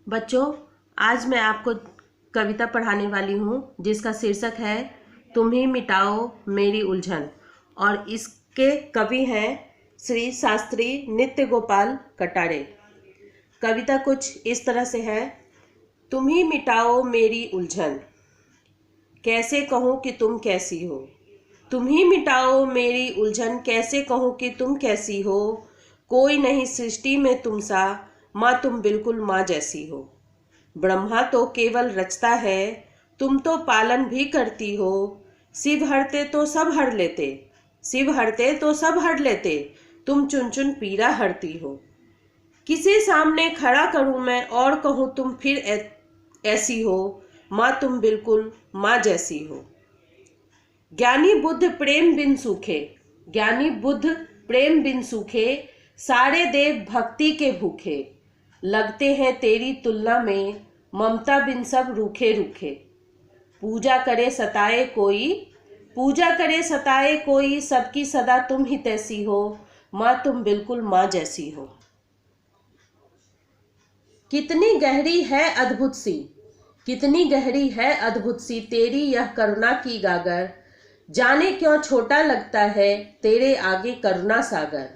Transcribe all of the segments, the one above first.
बच्चों, आज मैं आपको कविता पढ़ाने वाली हूँ जिसका शीर्षक है तुम ही मिटाओ मेरी उलझन। और इसके कवि हैं श्री शास्त्री नित्य गोपाल कटारे। कविता कुछ इस तरह से है। तुम ही मिटाओ मेरी उलझन, कैसे कहूँ कि तुम कैसी हो। तुम ही मिटाओ मेरी उलझन, कैसे कहूँ कि तुम कैसी हो। कोई नहीं सृष्टि में तुम सा, माँ तुम बिल्कुल माँ जैसी हो। ब्रह्मा तो केवल रचता है, तुम तो पालन भी करती हो। शिव हरते तो सब हर लेते, शिव हरते तो सब हर लेते, तुम चुन चुन पीरा हरती हो। किसे सामने खड़ा करूं मैं और कहूं तुम फिर ऐसी हो। माँ तुम बिल्कुल माँ जैसी हो। ज्ञानी बुद्ध प्रेम बिन सूखे, ज्ञानी बुद्ध प्रेम बिन सूखे, सारे देव भक्ति के भूखे। लगते हैं तेरी तुलना में, ममता बिन सब रूखे रूखे। पूजा करे सताए कोई, पूजा करे सताए कोई, सबकी सदा तुम ही तैसी हो। माँ तुम बिल्कुल माँ जैसी हो। कितनी गहरी है अद्भुत सी, कितनी गहरी है अद्भुत सी तेरी यह करुणा की गागर। जाने क्यों छोटा लगता है तेरे आगे करुणा सागर।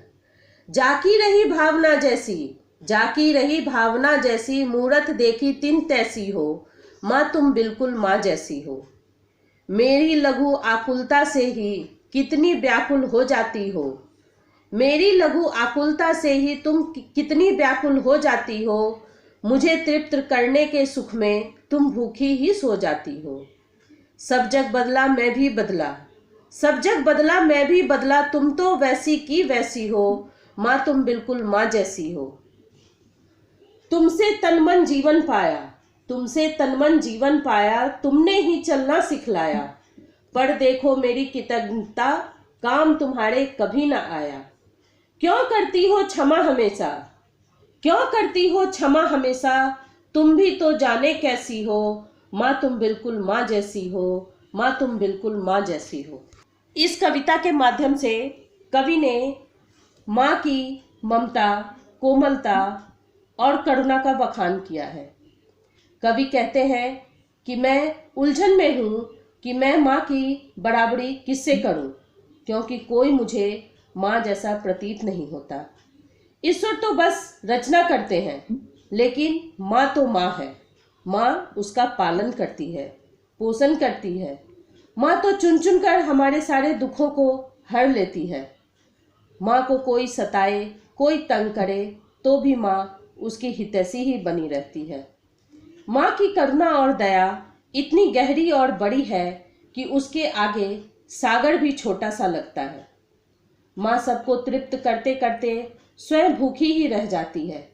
जाकी रही भावना जैसी, जाकी रही भावना जैसी, मूरत देखी तिन तैसी हो। माँ तुम बिल्कुल माँ जैसी हो। मेरी लघु आकुलता से ही कितनी व्याकुल हो जाती हो। मेरी लघु आकुलता से ही तुम कितनी व्याकुल हो जाती हो। मुझे तृप्त करने के सुख में तुम भूखी ही सो जाती हो। सब जग बदला मैं भी बदला, सब जग बदला मैं भी बदला, तुम तो वैसी की वैसी हो। माँ तुम बिल्कुल माँ जैसी हो। तुमसे तन मन जीवन पाया, तुमसे तन मन जीवन पाया, तुमने ही चलना सिखलाया। पर देखो मेरी कृतज्ञता, काम तुम्हारे कभी ना आया। क्यों करती हो क्षमा हमेशा, क्यों करती हो क्षमा हमेशा, तुम भी तो जाने कैसी हो। माँ तुम बिल्कुल माँ जैसी हो, माँ तुम बिल्कुल माँ जैसी हो। इस कविता के माध्यम से कवि ने माँ की ममता, कोमलता और करुणा का बखान किया है। कवि कहते हैं कि मैं उलझन में हूँ कि मैं माँ की बराबरी किससे करूँ, क्योंकि कोई मुझे माँ जैसा प्रतीत नहीं होता। ईश्वर तो बस रचना करते हैं, लेकिन माँ तो माँ है। माँ उसका पालन करती है, पोषण करती है। माँ तो चुन चुन कर हमारे सारे दुखों को हर लेती है। माँ को कोई सताए, कोई तंग करे तो भी माँ उसकी हितैषी ही बनी रहती है। माँ की करुणा और दया इतनी गहरी और बड़ी है कि उसके आगे सागर भी छोटा सा लगता है। माँ सबको तृप्त करते करते स्वयं भूखी ही रह जाती है,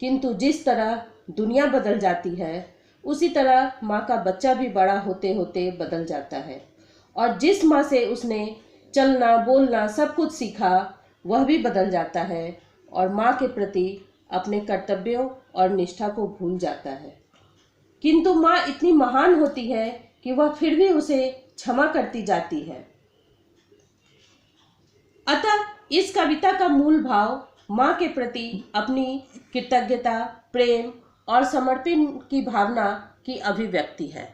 किंतु जिस तरह दुनिया बदल जाती है उसी तरह माँ का बच्चा भी बड़ा होते होते बदल जाता है। और जिस माँ से उसने चलना बोलना सब कुछ सीखा वह भी बदल जाता है और माँ के प्रति अपने कर्तव्यों और निष्ठा को भूल जाता है। किंतु माँ इतनी महान होती है कि वह फिर भी उसे क्षमा करती जाती है। अतः इस कविता का मूल भाव माँ के प्रति अपनी कृतज्ञता, प्रेम और समर्पण की भावना की अभिव्यक्ति है।